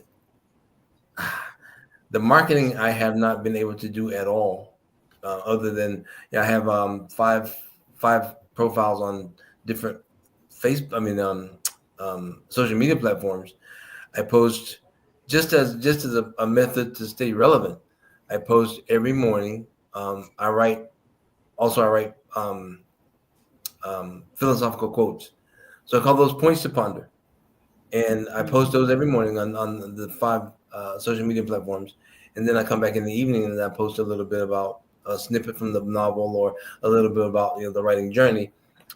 the marketing I have not been able to do at all, other than I have 5 profiles on different social media platforms. I post just as a method to stay relevant. I post every morning. I write philosophical quotes. So I call those points to ponder. And I post those every morning on the 5 social media platforms. And then I come back in the evening and I post a little bit about a snippet from the novel or a little bit about the writing journey.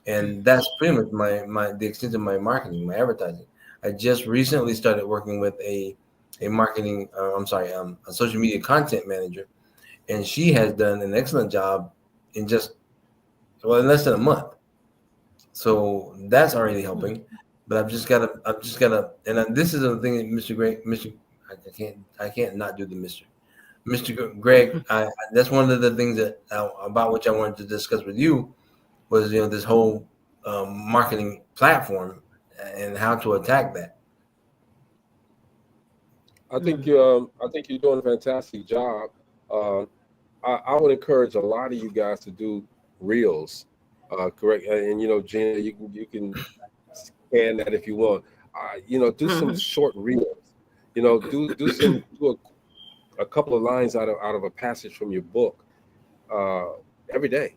And that's pretty much the extent of my marketing, my advertising. I just recently started working with a social media content manager, and she has done an excellent job in less than a month. So that's already helping. But I've just gotta, and this is the thing, Mr. Greg, I can't not do the Mr. Greg. That's one of the things that about which I wanted to discuss with you was this whole marketing platform and how to attack that. I think you're doing a fantastic job. I would encourage a lot of you guys to do reels, correct? And Gina, you can scan that if you want. Do some short reels. Do a couple of lines out of a passage from your book every day.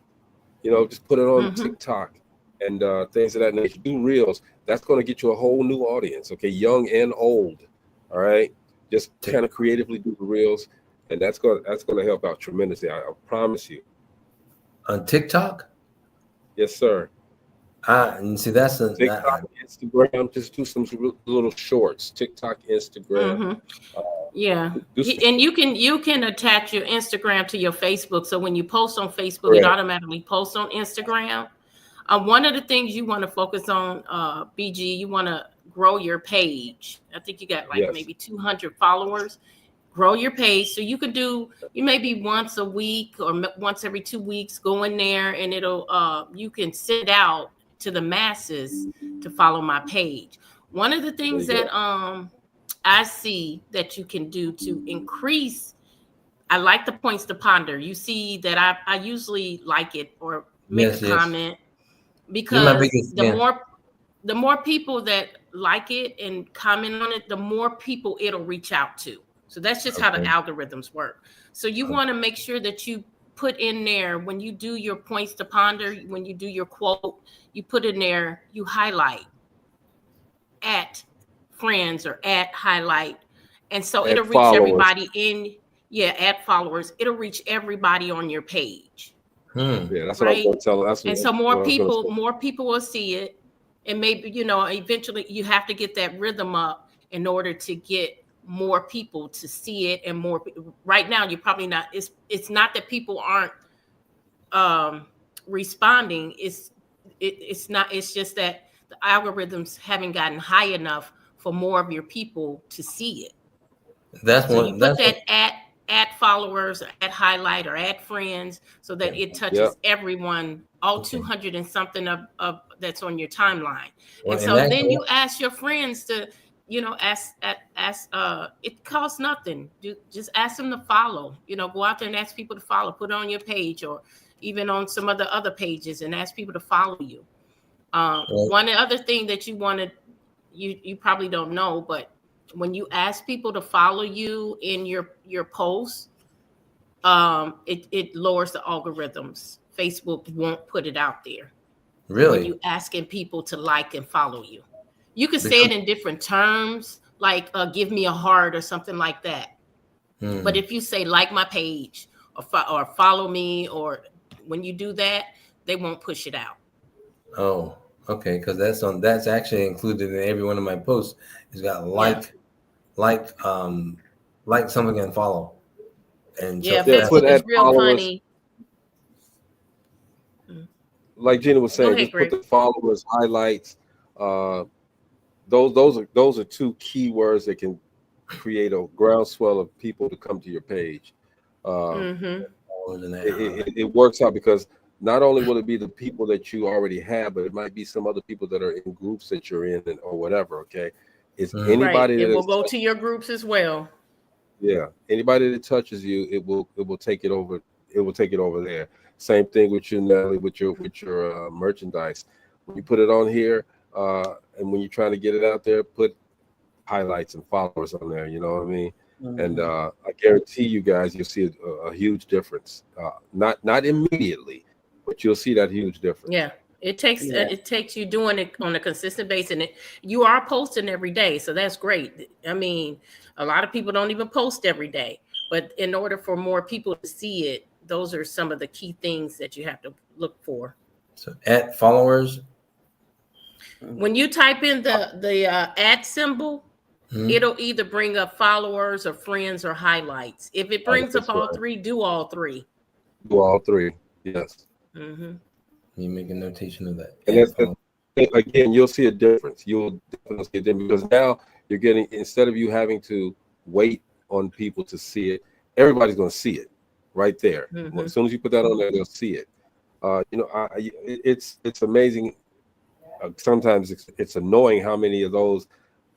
Just put it on TikTok and things of that nature. Do reels. That's going to get you a whole new audience. Okay, young and old. All right, just kind of creatively do the reels, and that's going to help out tremendously. I promise you. On TikTok? Yes, sir. And see, that's TikTok, Instagram. Just do some little shorts. TikTok, Instagram. Yeah, and you can attach your Instagram to your Facebook. So when you post on Facebook, Correct. It automatically posts on Instagram. One of the things you want to focus on, BG, you want to grow your page. I think you got like maybe 200 followers. Grow your page. So you could do, you maybe once a week or once every 2 weeks, go in there and it'll, you can send out to the masses to follow my page. One of the things that I see that you can do to increase, I like the points to ponder. You see that I usually like it or make a comment, because the more people that like it and comment on it, the more people it'll reach out to. So that's just how the algorithms work. So you want to make sure that you put in there, when you do your points to ponder, when you do your quote, you put in there, you highlight at friends or at highlight. And so it'll reach everybody in, at followers. It'll reach everybody on your page. Yeah, that's what I was going to tell. And so more people will see it. And maybe, eventually you have to get that rhythm up in order to get more people to see it. And more right now, you're probably not, it's not that people aren't responding. It's just that the algorithms haven't gotten high enough for more of your people to see it. At followers, or at highlight, or at friends, so that it touches everyone, all 200 and something of that's on your timeline. And so then you ask your friends to, it costs nothing. Just ask them to follow. Go out there and ask people to follow. Put it on your page, or even on some of the other pages, and ask people to follow you. One other thing that you probably don't know, but when you ask people to follow you in your posts, it lowers the algorithms. Facebook won't put it out there. Really? When you asking people to like and follow you. You can say it in different terms, like give me a heart or something like that. But if you say like my page or follow me, or when you do that, they won't push it out. Oh, okay, because that's actually included in every one of my posts. It's got like something and follow. And Facebook is real funny. Like Gina was saying, just put the followers, highlights. Those are two key words that can create a groundswell of people to come to your page. It works out, because not only will it be the people that you already have, but it might be some other people that are in groups that you're in, or whatever. Okay, it's anybody that it will go to your groups as well. Yeah, anybody that touches you, it will take it over. It will take it over there. Same thing with you, Natalie, with your merchandise. When you put it on here, and when you're trying to get it out there, put highlights and followers on there. You know what I mean? And I guarantee you guys, you'll see a huge difference. Not immediately, but you'll see that huge difference. Yeah, it takes you doing it on a consistent basis, and you are posting every day, so that's great. I mean, a lot of people don't even post every day, but in order for more people to see it, those are some of the key things that you have to look for. So at followers, when you type in the at symbol, it'll either bring up followers or friends or highlights. If it brings up all three, do all three. Do all three, yes. You make a notation of that. And again, you'll see a difference. You'll definitely see a difference, because now you're getting, instead of you having to wait on people to see it, everybody's going to see it right there. As soon as you put that on there, they'll see it. It's amazing. Sometimes it's annoying how many of those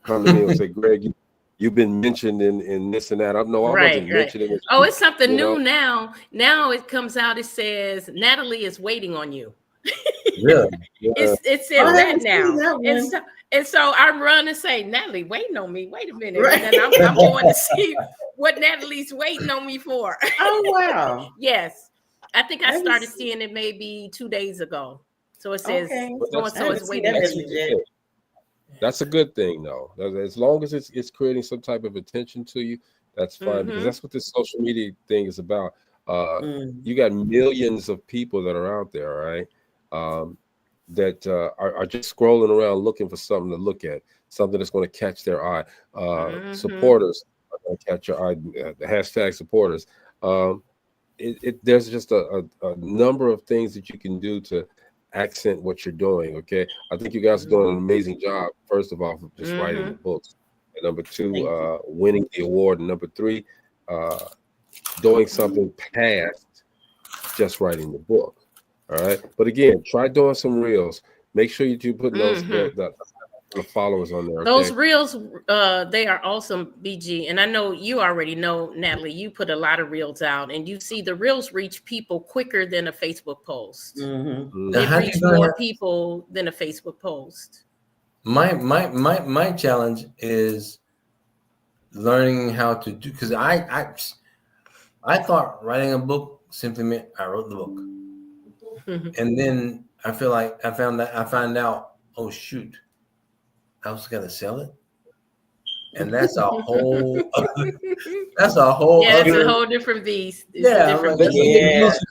come to me and say, Greg, you've been mentioned in this and that. I wasn't mentioned in this. Oh, it's something new now. Now it comes out, it says Natalie is waiting on you. It says that now. And so I run and say, Natalie, waiting on me. Wait a minute. And then I'm going to see what Natalie's waiting on me for. Oh, wow. Yes. I think I started seeing it maybe 2 days ago. So it says, so-and-so is waiting on you. That's a good thing, though. As long as it's creating some type of attention to you, that's fine, because that's what this social media thing is about. You got millions of people that are out there, right? That are just scrolling around looking for something to look at, something that's going to catch their eye. Supporters are going to catch your eye. The hashtag supporters. There's just a number of things that you can do to accent what you're doing. Okay, I think you guys are doing an amazing job. First of all, for just writing the books, and number two, winning the award, and number three, doing something past just writing the book. All right, but again, try doing some reels. Make sure you do put those the followers on there. Okay? Those reels, they are awesome, BG. And I know you already know, Natalie, you put a lot of reels out, and you see the reels reach people quicker than a Facebook post. They reach more people than a Facebook post. My challenge is learning how to do, because I thought writing a book simply meant I wrote the book. And then I feel like I found out, oh shoot, I was gonna sell it. And that's a whole that's a whole it's a whole different beast. It's a different beast.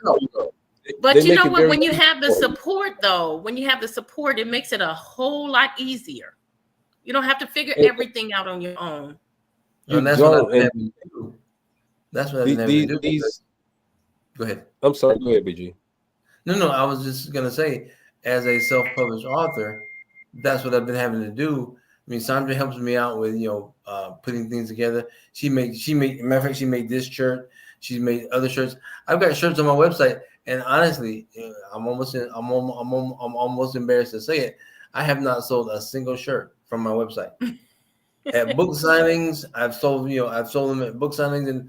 But you know what? When you have the support, though, it makes it a whole lot easier. You don't have to figure everything out on your own. And that's what I do. That's what I do. Go ahead. I'm sorry. Go ahead, BG. No. I was just gonna say, as a self-published author, that's what I've been having to do. I mean, Sandra helps me out with putting things together. She made matter of fact, she made this shirt. She's made other shirts. I've got shirts on my website, and honestly, I'm almost embarrassed to say it. I have not sold a single shirt from my website. At book signings, I've sold them at book signings and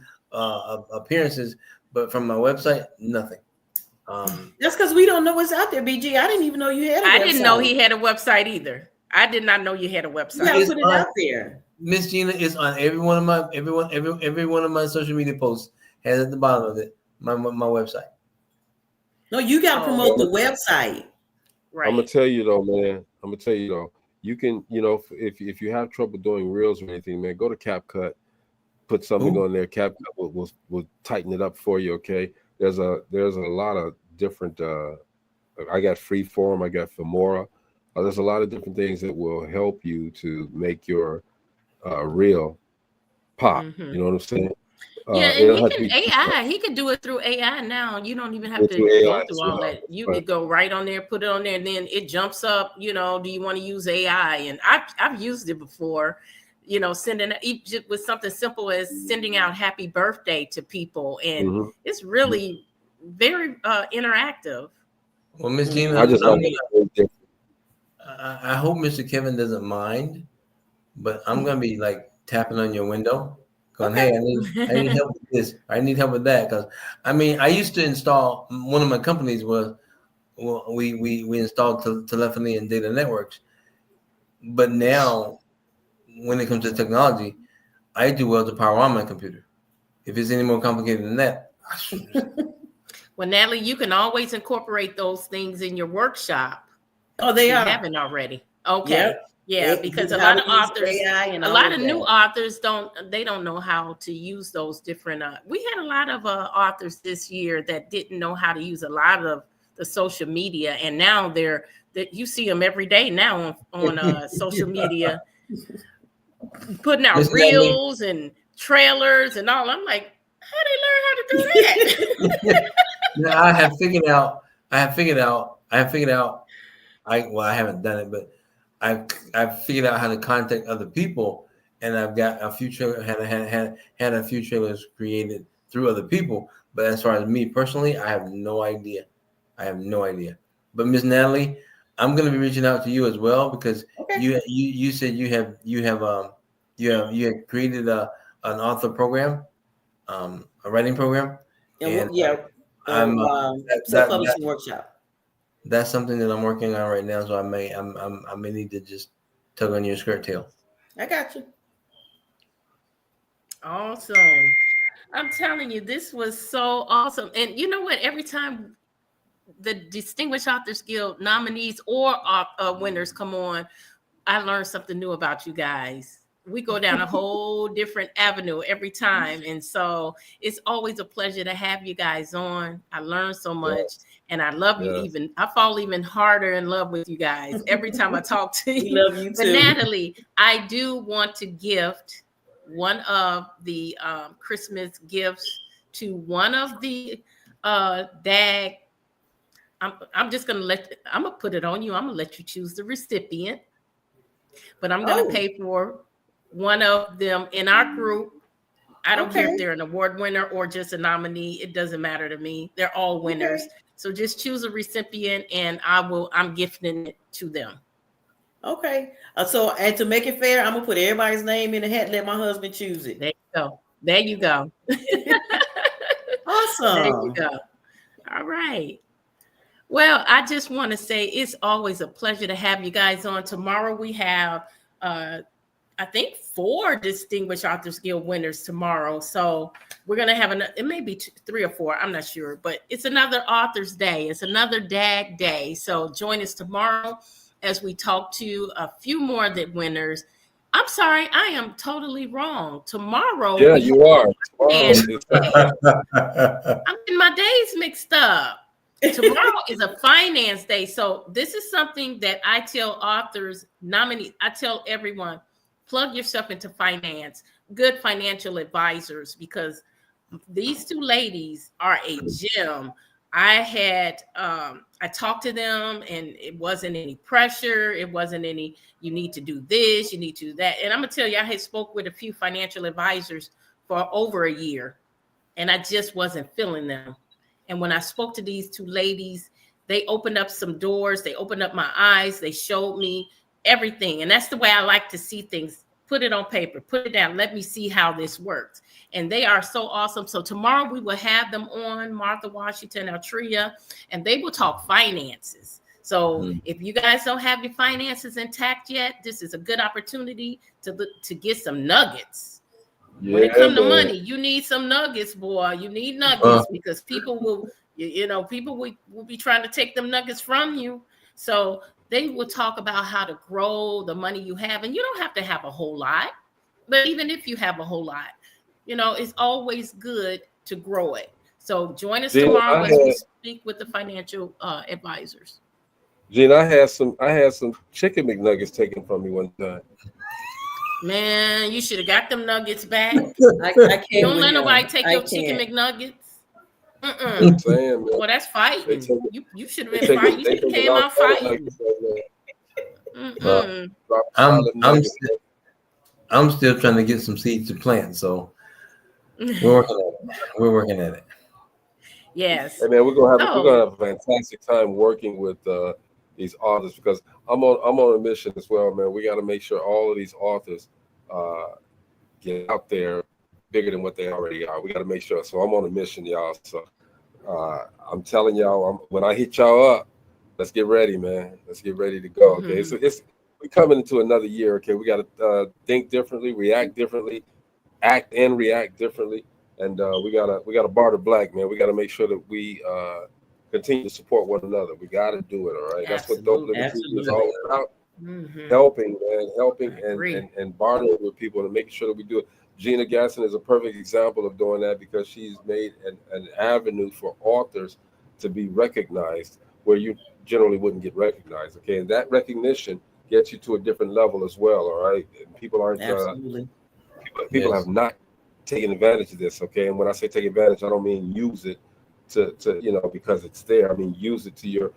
appearances, but from my website, nothing. That's because we don't know what's out there, BG. I didn't even know you had a website. I didn't know he had a website either. I did not know you had a website. You gotta put it out there. Miss Gina is on every one of my social media posts, has at the bottom of it my website. No, you gotta promote the website. Right. I'm gonna tell you though, man. You can, if you have trouble doing reels or anything, man, go to CapCut, put something on there. CapCut will tighten it up for you. Okay. There's a lot of different. I got Freeform. I got Filmora. There's a lot of different things that will help you to make your reel pop. You know what I'm saying? Yeah, and he can do it through AI now. You don't even have to go through all that. You can go right on there, put it on there, and then it jumps up. Do you want to use AI? And I've used it before. Sending with something simple as sending out happy birthday to people, and it's really very interactive. Well, Miss Gina, I hope Mr. Kevin doesn't mind, but I'm gonna be like tapping on your window, going, "Hey, I need help with this. I need help with that." Because I used to install. One of my companies was we installed telephony and data networks, but now when it comes to technology, I do well to power on my computer. If it's any more complicated than that. Well, Natalie, you can always incorporate those things in your workshop. Oh, they are. Haven't already. Okay. Yep. Yeah, because a lot of authors, new authors don't know how to use those different. We had a lot of authors this year that didn't know how to use a lot of the social media, and now you see them every day now on social media, putting out reels and trailers and all. I'm like, how they learn how to do that? Now, I have figured out. I haven't done it, but I've figured out how to contact other people, and I've got a few had a few trailers created through other people. But as far as me personally, I have no idea. But Miss Natalie, I'm going to be reaching out to you as well, because you said you had created an author program, a writing program, and self-publishing workshop. That's something that I'm working on right now, so I may need to just tug on your skirt tail. I got you. Awesome. I'm telling you, this was so awesome. And you know what? Every time the Distinguished Authors Guild nominees or winners come on, I learn something new about you guys. We go down a whole different avenue every time. And so it's always a pleasure to have you guys on. I learn so much. And I love you I fall even harder in love with you guys every time I talk to you. We love you too. But Natalie, I do want to gift one of the Christmas gifts to one of the D.A.G I'm just gonna I'm gonna put it on you. I'm gonna let you choose the recipient, but I'm gonna pay for one of them in our group. I don't care if they're an award winner or just a nominee. It doesn't matter to me. They're all winners. So just choose a recipient, and I'm gifting it to them. Okay. So, and to make it fair, I'm gonna put everybody's name in the hat and let my husband choose it. There you go. There you go. Awesome. There you go. All right. Well, I just want to say it's always a pleasure to have you guys on. Tomorrow we have, I think, 4 Distinguished Authors Guild winners tomorrow. So we're going to have it may be 3 or 4. I'm not sure, but it's another Authors Day. It's another DAG Day. So join us tomorrow as we talk to a few more of the winners. I'm sorry, I am totally wrong. Tomorrow. Yeah, you are. I'm getting my days mixed up. Tomorrow is a finance day. So this is something that I tell authors, nominees, I tell everyone, plug yourself into finance, good financial advisors, because these 2 ladies are a gem. I talked to them and it wasn't any pressure. It wasn't any, you need to do this, you need to do that. And I'm gonna tell you, I had spoke with a few financial advisors for over a year and I just wasn't feeling them. And when I spoke to these 2 ladies, they opened up some doors. They opened up my eyes. They showed me everything. And that's the way I like to see things. Put it on paper, put it down. Let me see how this works. And they are so awesome. So tomorrow we will have them on, Martha Washington, Altria, and they will talk finances. So if you guys don't have your finances intact yet, this is a good opportunity to get some nuggets. Yeah, when it comes to money, you need some nuggets, boy. You need nuggets because people will, people will be trying to take them nuggets from you. So they will talk about how to grow the money you have. And you don't have to have a whole lot. But even if you have a whole lot, it's always good to grow it. So join us tomorrow as we speak with the financial advisors. Gene, I had some chicken McNuggets taken from me one time. Man, you should have got them nuggets back. I can't. Don't let nobody take your chicken McNuggets. Saying, well, that's fighting. You should have been fighting. You should have came out fighting. I'm still trying to get some seeds to plant, so we're working at it. Yes. Hey man, we're gonna have a fantastic time working with these authors because I'm on a mission as well, man. We got to make sure all of these authors get out there bigger than what they already are. We got to make sure. So I'm on a mission, y'all. So I'm telling y'all, when I hit y'all up, let's get ready, man. Let's get ready to go. Okay, so we're coming into another year. Okay, we got to think differently, react differently, act and react differently, and we gotta barter black, man. We got to make sure that we continue to support one another. We got to do it. All right, that's what Dope Living TV is all about. Helping, man, helping and bartering with people and making sure that we do it. Gina Gasson is a perfect example of doing that because she's made an avenue for authors to be recognized where you generally wouldn't get recognized. Okay, and that recognition gets you to a different level as well. All right, and people aren't people have not taken advantage of this. Okay, and when I say take advantage, I don't mean use it to because it's there. I mean use it to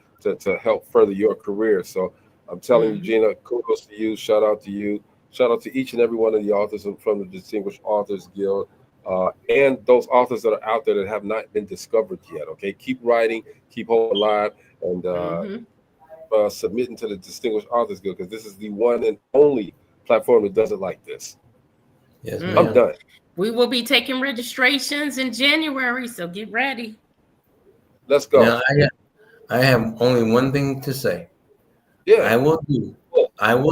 help further your career. So I'm telling you, Gina, kudos to you. Shout out to you. Shout out to each and every one of the authors from the Distinguished Authors Guild and those authors that are out there that have not been discovered yet. Okay, keep writing, keep holding alive, and submitting to the Distinguished Authors Guild because this is the one and only platform that does it like this. Yes, I'm done. We will be taking registrations in January, so get ready. Let's go. Now, I have only one thing to say. Yeah, I will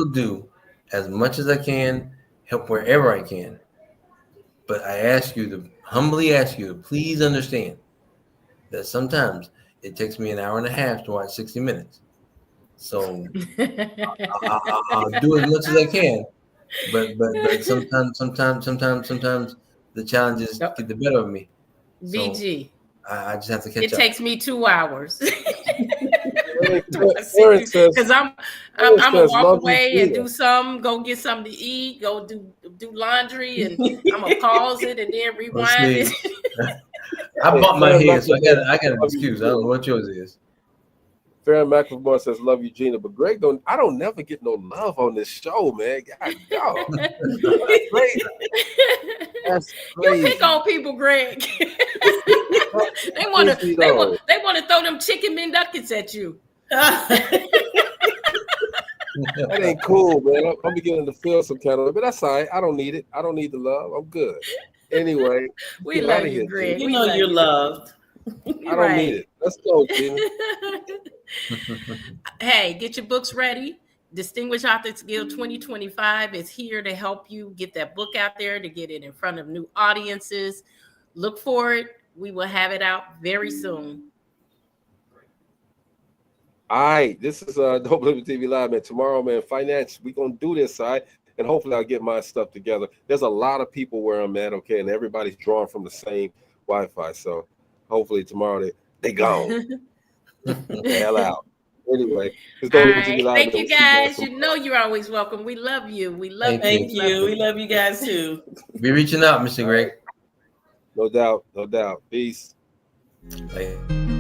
do as much as I can, help wherever I can. But I humbly ask you to please understand that sometimes it takes me an hour and a half to watch 60 Minutes. So I'll do as much as I can. But sometimes the challenges get the better of me. So BG. I just have to catch up. It takes me 2 hours. Because I'm gonna walk away and do some, go get something to eat, go do laundry, and I'm gonna pause it and then rewind it. I bought my hair, so I got an excuse. I don't know what yours is. Farron McLemore says, "Love you, Gina." But Greg I don't never get no love on this show, man. God, dog. That's crazy. That's You crazy. pick on people, Greg. they want to throw them chicken McNuggets at you. That ain't cool, man. I'm beginning to feel some kind of way, but that's all right. I don't need it. I don't need the love. I'm good. Anyway, we love you, Greg. You know you're loved. I don't need it. Let's go, Gina. Hey, get your books ready. Distinguished Authors Guild 2025 is here to help you get that book out there, to get it in front of new audiences. Look for it. We will have it out very soon. All right, this is Dope Living TV Live, man. Tomorrow, man, finance, we gonna do this, all right? And hopefully I'll get my stuff together. There's a lot of people where I'm at, okay, and everybody's drawn from the same Wi-Fi. So hopefully tomorrow they gone. The hell out. Anyway, it's Dope Living TV Live. Thank you guys. You know you're always welcome. We love you. We love you. Thank you. We love you guys too. Be reaching out, Mr. Greg. No doubt, no doubt. Peace. Bye.